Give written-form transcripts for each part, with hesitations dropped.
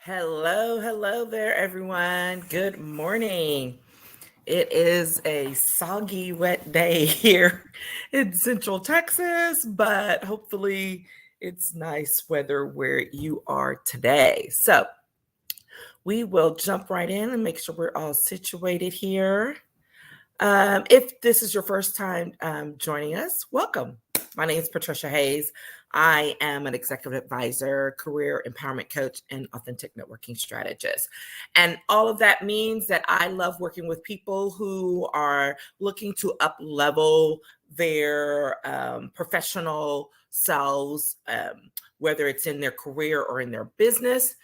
Hello there, everyone. Good morning. It is a soggy, wet day here in Central Texas, but hopefully it's nice weather where you are today. So we will jump right in and make sure we're all situated here. If this is your first time joining us, welcome. My name is Patricia Hayes. I am an executive advisor, career empowerment coach, and authentic networking strategist. And all of that means that I love working with people who are looking to up level their professional selves, whether it's in their career or in their business.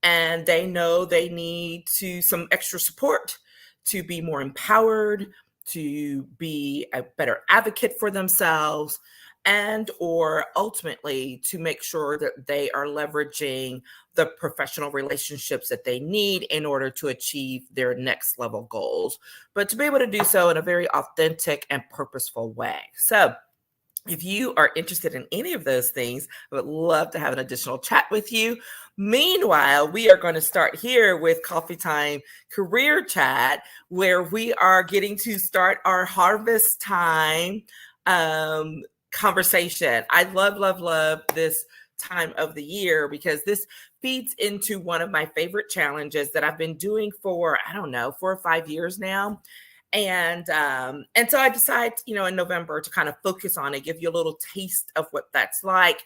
And they know they need some extra support to be more empowered, to be a better advocate for themselves, and or ultimately to make sure that they are leveraging the professional relationships that they need in order to achieve their next level goals, but to be able to do so in a very authentic and purposeful way. So if you are interested in any of those things, I would love to have an additional chat with you. Meanwhile, we are going to start here with Coffee Time Career Chat, where we are getting to start our harvest time conversation. I love this time of the year because this feeds into one of my favorite challenges that I've been doing for, I don't know, 4 or 5 years now. And so I decided, in November to kind of focus on it, give you a little taste of what that's like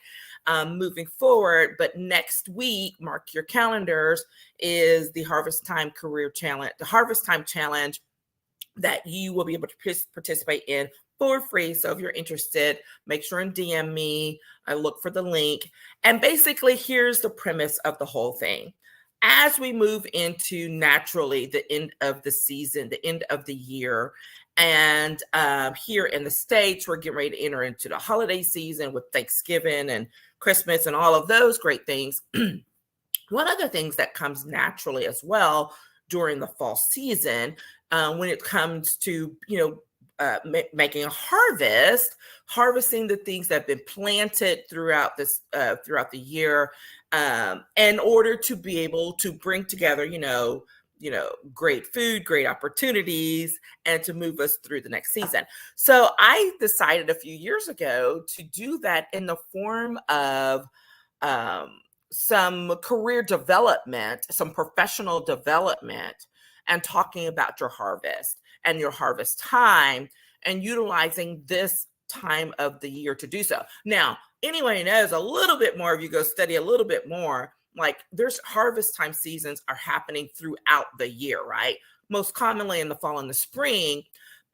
moving forward. But next week, mark your calendars, is the Harvest Time Career Challenge, the Harvest Time Challenge that you will be able to participate in for free. So if you're interested, make sure and DM me. I look for the link. And basically, here's the premise of the whole thing. As we move into naturally the end of the season, the end of the year, and here in the States, we're getting ready to enter into the holiday season with Thanksgiving and Christmas and all of those great things. One of the things that comes naturally as well during the fall season, when it comes to, making a harvesting the things that have been planted throughout the year, in order to be able to bring together, great food, great opportunities, and to move us through the next season. So I decided a few years ago to do that in the form of some career development, some professional development, and talking about your harvest and your harvest time and utilizing this time of the year to do so. Now, anyone who knows a little bit more, if you go study a little bit more, like there's harvest time seasons are happening throughout the year, right? Most commonly in the fall and the spring,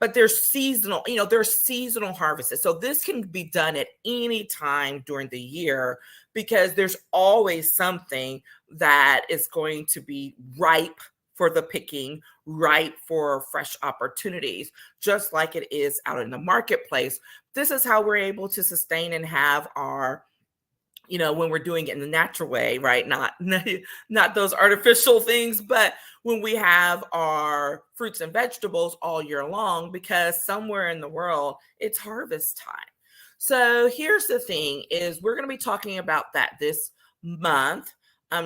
but there's seasonal, there's seasonal harvests. So this can be done at any time during the year because there's always something that is going to be ripe for the picking, ripe for fresh opportunities, just like it is out in the marketplace. This is how we're able to sustain and have our, when we're doing it in the natural way, right? Not those artificial things, but when we have our fruits and vegetables all year long, because somewhere in the world, it's harvest time. So here's the thing is we're going to be talking about that this month,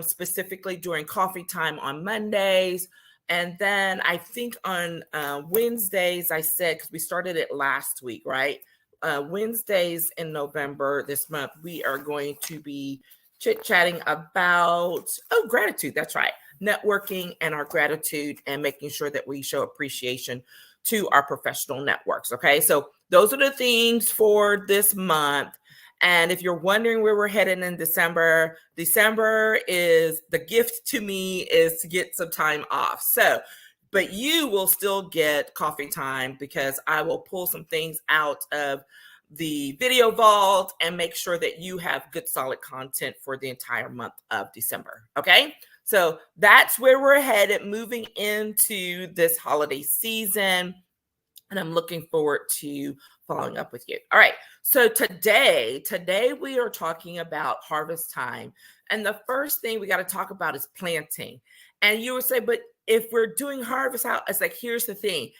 specifically during coffee time on Mondays. And then I think on Wednesdays, I said, because we started it last week, right? Wednesdays in November this month, we are going to be chit-chatting about, gratitude. That's right. Networking and our gratitude and making sure that we show appreciation to our professional networks. Okay. So those are the themes for this month. And if you're wondering where we're headed in December is the gift to me is to get some time off. So, but you will still get coffee time because I will pull some things out of the video vault and make sure that you have good, solid content for the entire month of December. Okay. So that's where we're headed moving into this holiday season. And I'm looking forward to following up with you. All right. So today we are talking about harvest time. And the first thing we got to talk about is planting. And you would say, but if we're doing harvest out, it's like, here's the thing.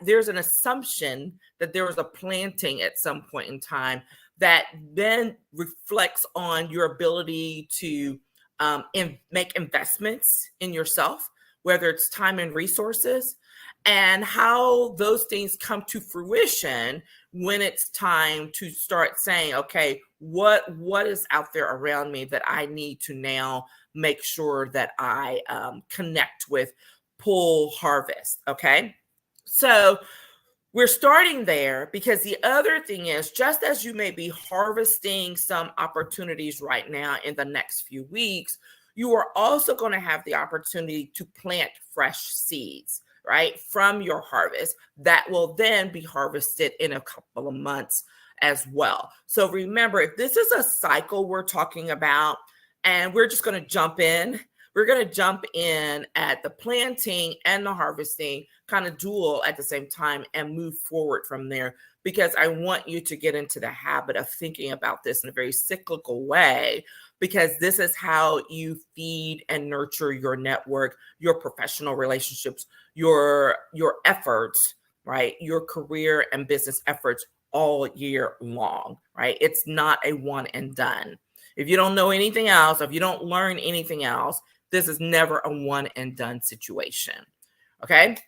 There's an assumption that there was a planting at some point in time that then reflects on your ability to make investments in yourself, whether it's time and resources, and how those things come to fruition when it's time to start saying, okay, what is out there around me that I need to now make sure that I connect with, pull, harvest. Okay. So we're starting there because the other thing is, just as you may be harvesting some opportunities right now in the next few weeks, you are also going to have the opportunity to plant fresh seeds, right, from your harvest that will then be harvested in a couple of months as well. So remember, if this is a cycle we're talking about, and we're just going to jump in, we're going to jump in at the planting and the harvesting kind of dual at the same time and move forward from there, because I want you to get into the habit of thinking about this in a very cyclical way, because this is how you feed and nurture your network, your professional relationships, your efforts, right? Your career and business efforts all year long, right? It's not a one and done. If you don't know anything else, if you don't learn anything else, this is never a one and done situation. Okay.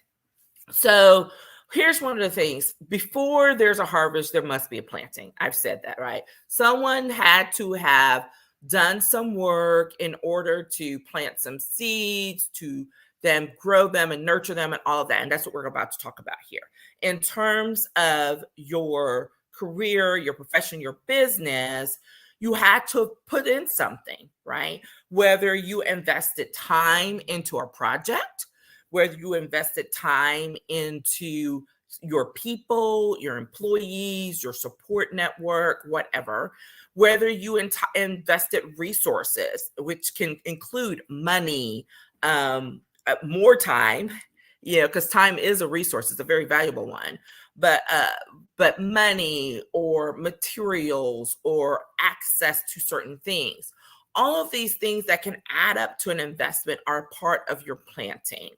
So here's one of the things. Before there's a harvest, there must be a planting. I've said that, right? Someone had to have done some work in order to plant some seeds, to then grow them and nurture them and all of that. And that's what we're about to talk about here. In terms of your career, your profession, your business, you had to put in something, right? Whether you invested time into a project, whether you invested time into your people, your employees, your support network, whatever, whether you invested resources, which can include money, more time, because time is a resource. It's a very valuable one. But money or materials or access to certain things, all of these things that can add up to an investment are part of your planting.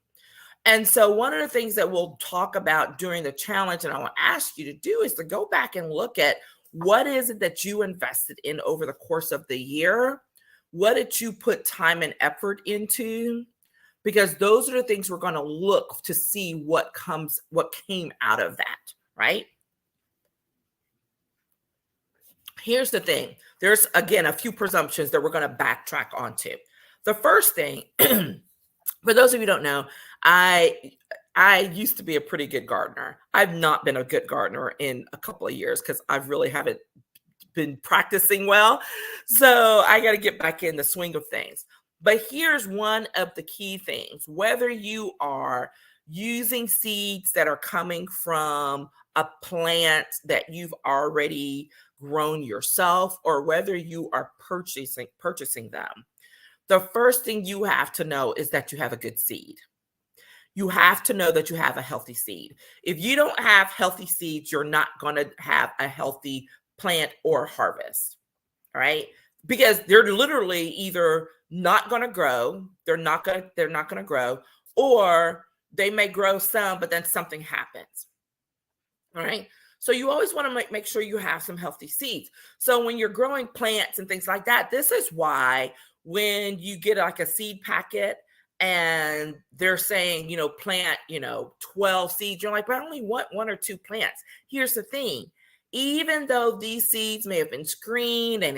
And so one of the things that we'll talk about during the challenge, and I want to ask you to do, is to go back and look at what is it that you invested in over the course of the year? What did you put time and effort into? Because those are the things we're going to look to see what came out of that, right? Here's the thing. There's, again, a few presumptions that we're going to backtrack onto. The first thing, for those of you who don't know, I used to be a pretty good gardener. I've not been a good gardener in a couple of years because I really haven't been practicing well. So I got to get back in the swing of things. But here's one of the key things. Whether you are using seeds that are coming from a plant that you've already grown yourself, or whether you are purchasing them, the first thing you have to know is that you have a good seed. You have to know that you have a healthy seed. If you don't have healthy seeds, you're not going to have a healthy plant or harvest, right? Because they're literally either not going to grow, they're not going to grow, or they may grow some, but then something happens. All right. So you always want to make sure you have some healthy seeds. So when you're growing plants and things like that, this is why when you get like a seed packet and they're saying, plant, 12 seeds, you're like, but I only want 1 or 2 plants. Here's the thing. Even though these seeds may have been screened and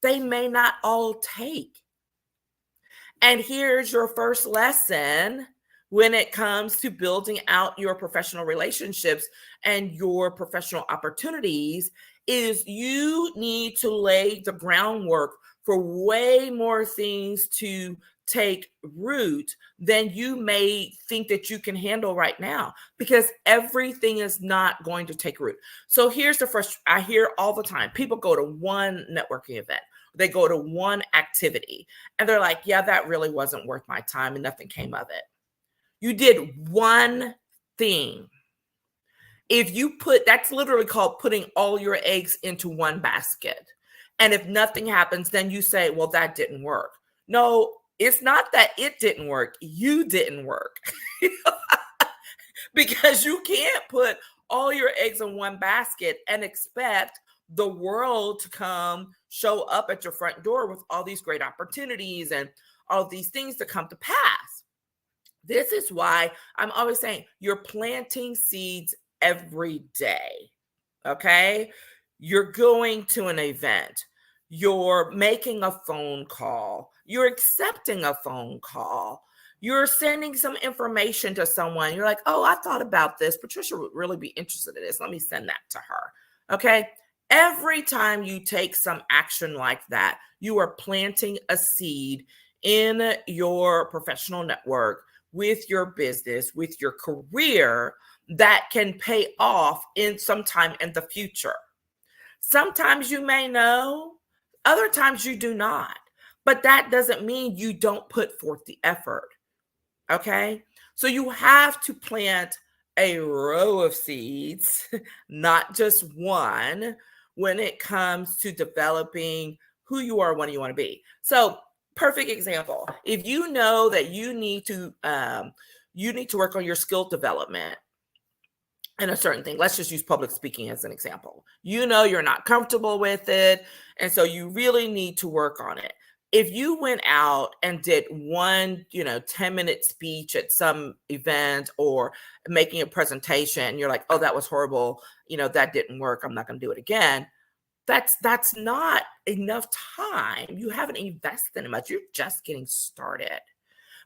they may not all take. And here's your first lesson when it comes to building out your professional relationships and your professional opportunities, is you need to lay the groundwork for way more things to take root than you may think that you can handle right now, because everything is not going to take root. So here's the first, I hear all the time, people go to one networking event, they go to one activity, and they're like, yeah, that really wasn't worth my time and nothing came of it. You did one thing. If you that's literally called putting all your eggs into one basket. And if nothing happens, then you say, well, that didn't work. No, it's not that it didn't work. You didn't work. Because you can't put all your eggs in one basket and expect the world to come show up at your front door with all these great opportunities and all these things to come to pass. This is why I'm always saying you're planting seeds every day. Okay. You're going to an event, you're making a phone call, you're accepting a phone call, you're sending some information to someone. You're like, oh, I thought about this. Patricia would really be interested in this. Let me send that to her. Okay. Every time you take some action like that, you are planting a seed in your professional network, with your business, with your career, that can pay off in sometime in the future. Sometimes you may know, other times you do not. But that doesn't mean you don't put forth the effort. Okay? So you have to plant a row of seeds, not just one, when it comes to developing who you are, what you want to be. So, perfect example. If you know that you need to work on your skill development in a certain thing. Let's just use public speaking as an example. You know you're not comfortable with it, and so you really need to work on it. If you went out and did one, 10-minute speech at some event or making a presentation, and you're like, oh, that was horrible, that didn't work, I'm not going to do it again. That's not enough time. You haven't invested in much. You're just getting started.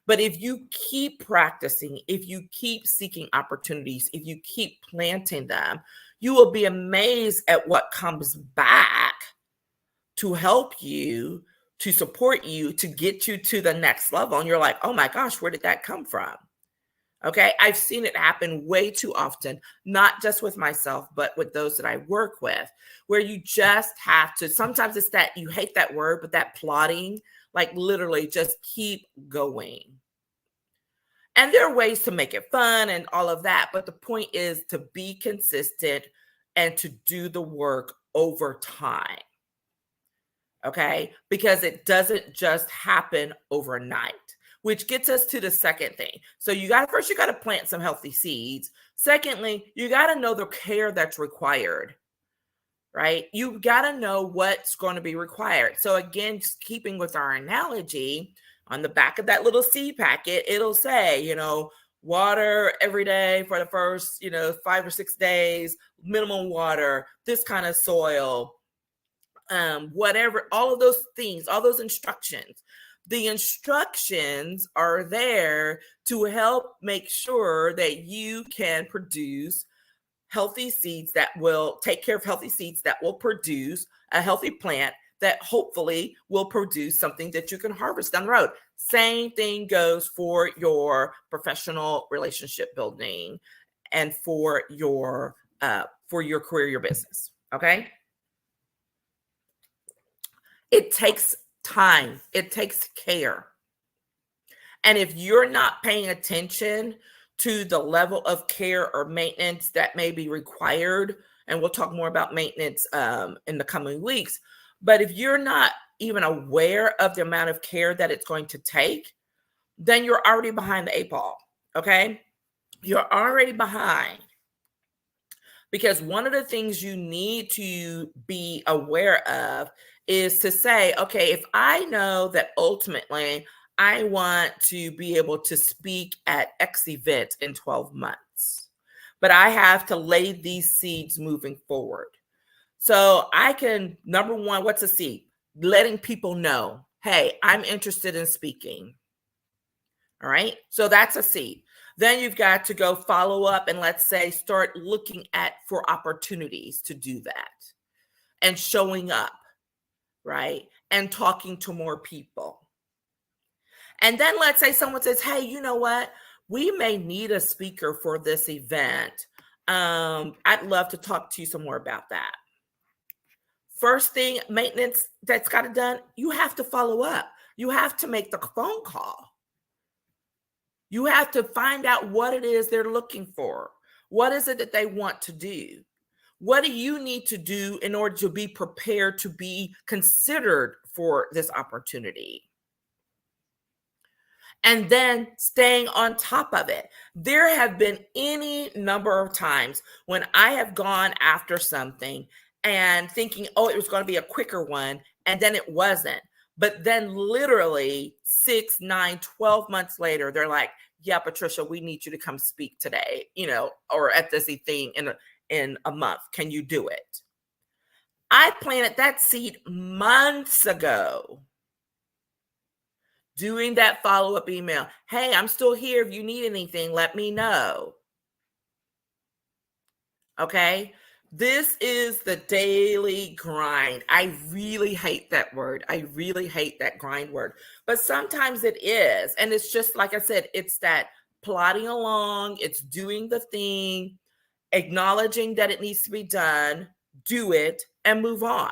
But if you keep practicing, if you keep seeking opportunities, if you keep planting them, you will be amazed at what comes back to help you, to support you, to get you to the next level. And you're like, oh my gosh, where did that come from? Okay, I've seen it happen way too often, not just with myself, but with those that I work with, where you just have to, sometimes it's that, you hate that word, but that plotting, like literally just keep going. And there are ways to make it fun and all of that, but the point is to be consistent and to do the work over time. Okay, because it doesn't just happen overnight. Which gets us to the second thing. So you got to plant some healthy seeds. Secondly, you got to know the care that's required, right? You got to know what's going to be required. So again, just keeping with our analogy, on the back of that little seed packet, it'll say, water every day for the first, 5 or 6 days, minimum water, this kind of soil, whatever, all of those things, all those instructions. The instructions are there to help make sure that you can produce healthy seeds that will take care of healthy seeds that will produce a healthy plant that hopefully will produce something that you can harvest down the road. Same thing goes for your professional relationship building and for your career, your business. Okay. It takes time. It takes care. And if you're not paying attention to the level of care or maintenance that may be required, and we'll talk more about maintenance in the coming weeks, but if you're not even aware of the amount of care that it's going to take, then you're already behind the 8 ball. Okay? You're already behind. Because one of the things you need to be aware of is to say, okay, if I know that ultimately I want to be able to speak at X event in 12 months, but I have to lay these seeds moving forward. So I can, number one, what's a seed? Letting people know, hey, I'm interested in speaking. All right. So that's a seed. Then you've got to go follow up and, let's say, start looking for opportunities to do that and showing up, right? And talking to more people. And then let's say someone says, hey, you know what? We may need a speaker for this event. I'd love to talk to you some more about that. First thing, maintenance that's got it done, you have to follow up. You have to make the phone call. You have to find out what it is they're looking for. What is it that they want to do? What do you need to do in order to be prepared to be considered for this opportunity? And then staying on top of it. There have been any number of times when I have gone after something and thinking, oh, it was going to be a quicker one. And then it wasn't. But then literally 6, 9, 12 months later, they're like, yeah, Patricia, we need you to come speak today, or at this thing in a month. Can you do it? I planted that seed months ago. Doing that follow-up email. Hey, I'm still here. If you need anything, let me know. Okay. This is the daily grind. I really hate that word. I really hate that grind word, but sometimes it is. And it's just, like I said, it's that plodding along. It's doing the thing, acknowledging that it needs to be done, do it, and move on.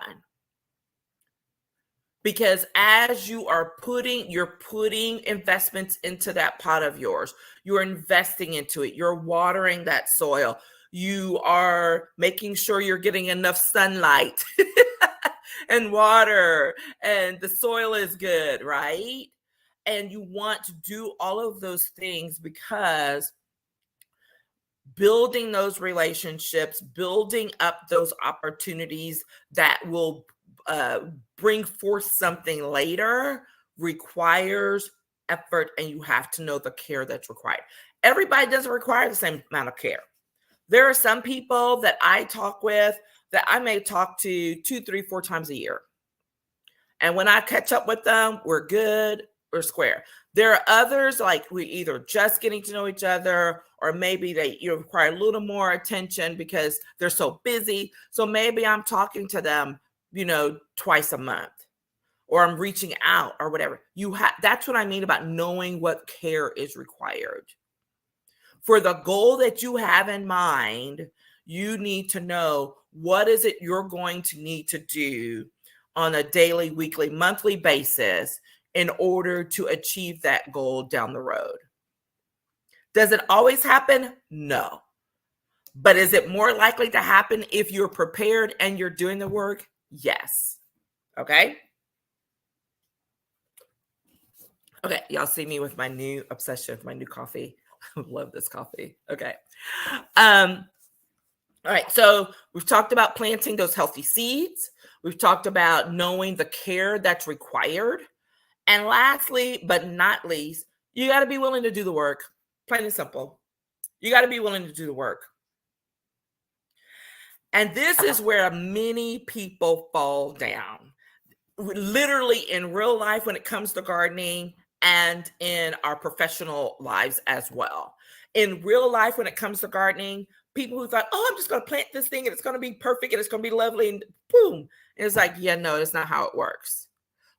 Because as you're putting investments into that pot of yours, you're investing into it, you're watering that soil, you are making sure you're getting enough sunlight and water, and the soil is good, right? And you want to do all of those things because building those relationships, building up those opportunities that will bring forth something later requires effort, and you have to know the care that's required. Everybody doesn't require the same amount of care. There are some people that I talk with that I may talk to 2, 3, 4 times a year. And when I catch up with them, we're good, we're square. There are others, like we either just getting to know each other, or maybe they require a little more attention because they're so busy. So maybe I'm talking to them, twice a month, or I'm reaching out or whatever. That's what I mean about knowing what care is required. For the goal that you have in mind, you need to know what is it you're going to need to do on a daily, weekly, monthly basis in order to achieve that goal down the road. Does it always happen? No. But is it more likely to happen if you're prepared and you're doing the work? Yes. Okay. Okay. Y'all see me with my new obsession with my new coffee. I love this coffee. Okay. All right. So we've talked about planting those healthy seeds. We've talked about knowing the care that's required. And lastly, but not least, you got to be willing to do the work. Plain and simple. You got to be willing to do the work. And this is where many people fall down. Literally in real life when it comes to gardening, and in our professional lives as well. In real life, when it comes to gardening, people who thought, oh, I'm just going to plant this thing and it's going to be perfect and it's going to be lovely, and boom. And it's like, yeah, no, that's not how it works.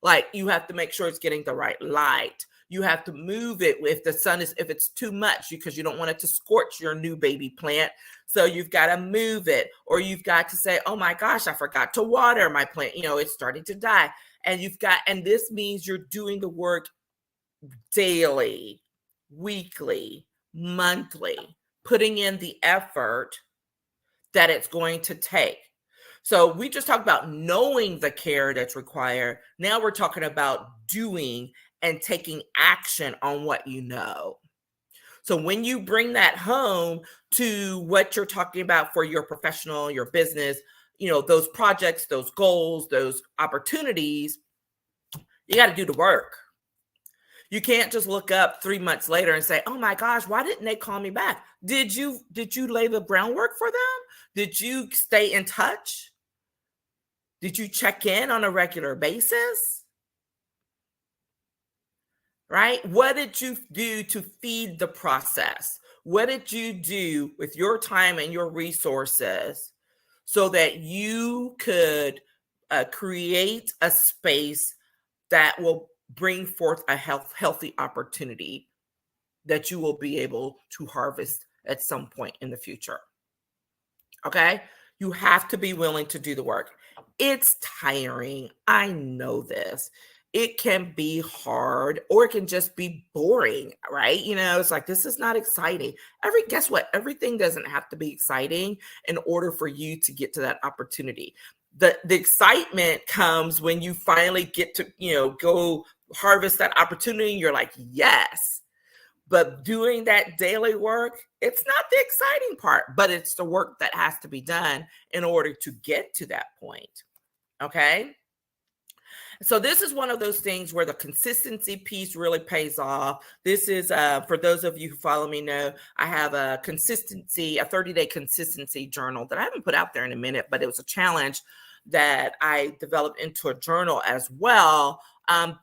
Like, you have to make sure it's getting the right light. You have to move it if it's too much, because you don't want it to scorch your new baby plant. So you've got to move it, or you've got to say, oh my gosh, I forgot to water my plant. It's starting to die. And this means you're doing the work daily, weekly, monthly, putting in the effort that it's going to take. So we just talked about knowing the care that's required. Now we're talking about doing and taking action on what you know. So when you bring that home to what you're talking about for your professional, your business, those projects, those goals, those opportunities, you got to do the work. You can't just look up 3 months later and say, oh my gosh, why didn't they call me back? Did you lay the groundwork for them? Did you stay in touch? Did you check in on a regular basis? Right? What did you do to feed the process? What did you do with your time and your resources so that you could create a space that will bring forth a healthy opportunity that you will be able to harvest at some point in the future? Okay? You have to be willing to do the work. It's tiring. I know this. It can be hard, or it can just be boring, right? It's like, this is not exciting. Guess what? Everything doesn't have to be exciting in order for you to get to that opportunity. The excitement comes when you finally get to, go harvest that opportunity. And you're like, yes. But doing that daily work, it's not the exciting part, but it's the work that has to be done in order to get to that point. Okay. So this is one of those things where the consistency piece really pays off. This is for those of you who follow me know, I have a 30-day consistency journal that I haven't put out there in a minute, but it was a challenge that I developed into a journal as well.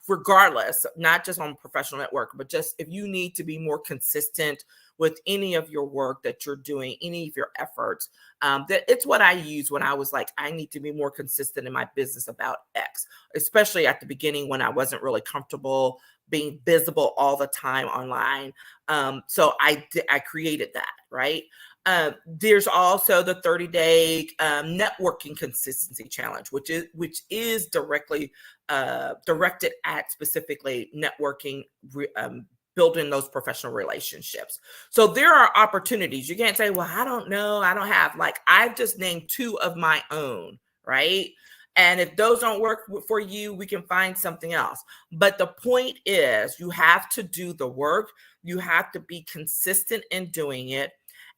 Regardless, not just on professional network, but just if you need to be more consistent with any of your work that you're doing, any of your efforts, that it's what I used when I was like, I need to be more consistent in my business about X, especially at the beginning when I wasn't really comfortable being visible all the time online. So I created that, right? There's also the 30-day networking consistency challenge, which is directly directed at specifically networking, building those professional relationships. So there are opportunities. You can't say, well, I don't know, I don't have, like, I've just named 2 of my own, right? And if those don't work for you, we can find something else. But the point is, you have to do the work. You have to be consistent in doing it.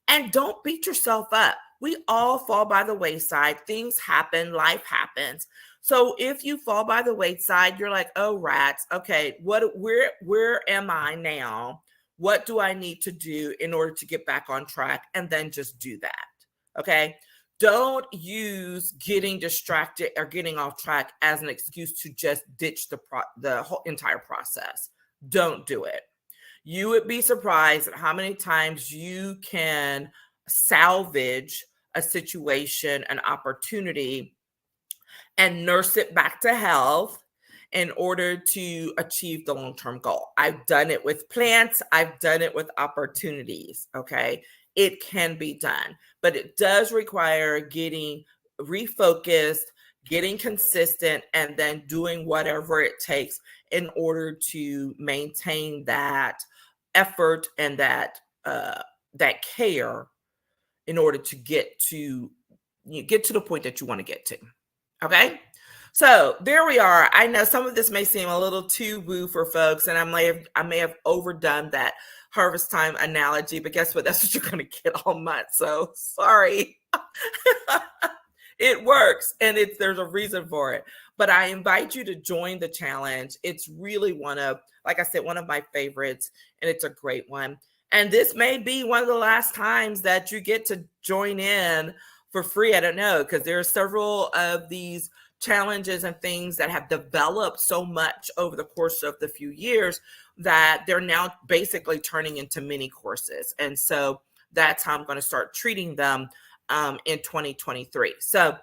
And don't beat yourself up. We all fall by the wayside. Things happen, life happens. So if you fall by the wayside, you're like, oh, rats. Okay, where am I now? What do I need to do in order to get back on track? And then just do that. Okay. Don't use getting distracted or getting off track as an excuse to just ditch the whole entire process. Don't do it. You would be surprised at how many times you can salvage a situation, an opportunity, and nurse it back to health in order to achieve the long-term goal. I've done it with plants. I've done it with opportunities. Okay. It can be done, but it does require getting refocused, getting consistent, and then doing whatever it takes in order to maintain that effort and that care in order to get to the point that you want to get to. Okay. So there we are. I know some of this may seem a little too woo for folks, and I may have overdone that harvest time analogy, but guess what? That's what you're going to get all month. So sorry. It works, and there's a reason for it. But I invite you to join the challenge. It's really like I said, one of my favorites, and it's a great one. And this may be one of the last times that you get to join in for free. I don't know, because there are several of these challenges and things that have developed so much over the course of the few years that they're now basically turning into mini courses. And so that's how I'm going to start treating them in 2023. So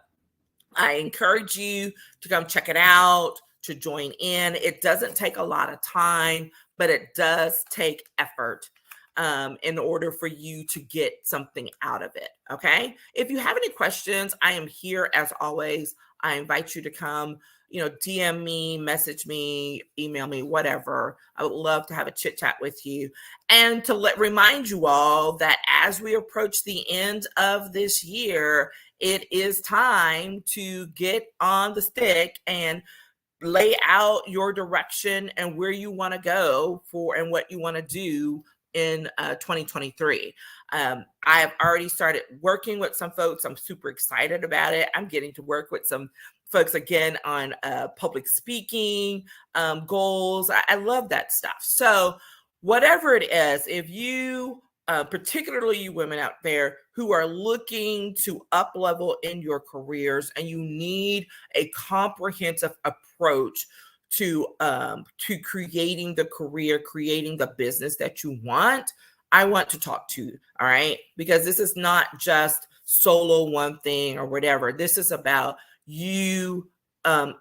I encourage you to come check it out, to join in. It doesn't take a lot of time, but it does take effort in order for you to get something out of it. Okay. If you have any questions, I am here as always. I invite you to come, DM me, message me, email me, whatever. I would love to have a chit chat with you, and to remind you all that as we approach the end of this year, it is time to get on the stick and lay out your direction and where you want to go and what you want to do in 2023. I have already started working with some folks. I'm super excited about it. I'm getting to work with some folks again on public speaking goals. I love that stuff. So whatever it is, if you, particularly you women out there who are looking to up level in your careers and you need a comprehensive approach to creating the career, creating the business that you want, I want to talk to you. All right. Because this is not just solo one thing or whatever. This is about you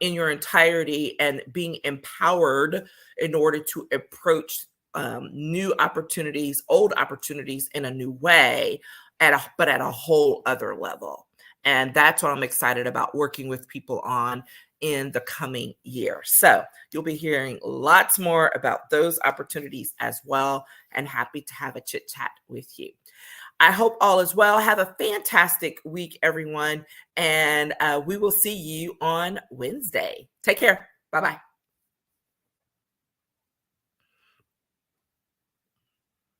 in your entirety and being empowered in order to approach new opportunities, old opportunities in a new way, but at a whole other level. And that's what I'm excited about working with people on in the coming year. So you'll be hearing lots more about those opportunities as well, and happy to have a chit chat with you. I hope all is well. Have a fantastic week, everyone. And we will see you on Wednesday. Take care. Bye-bye.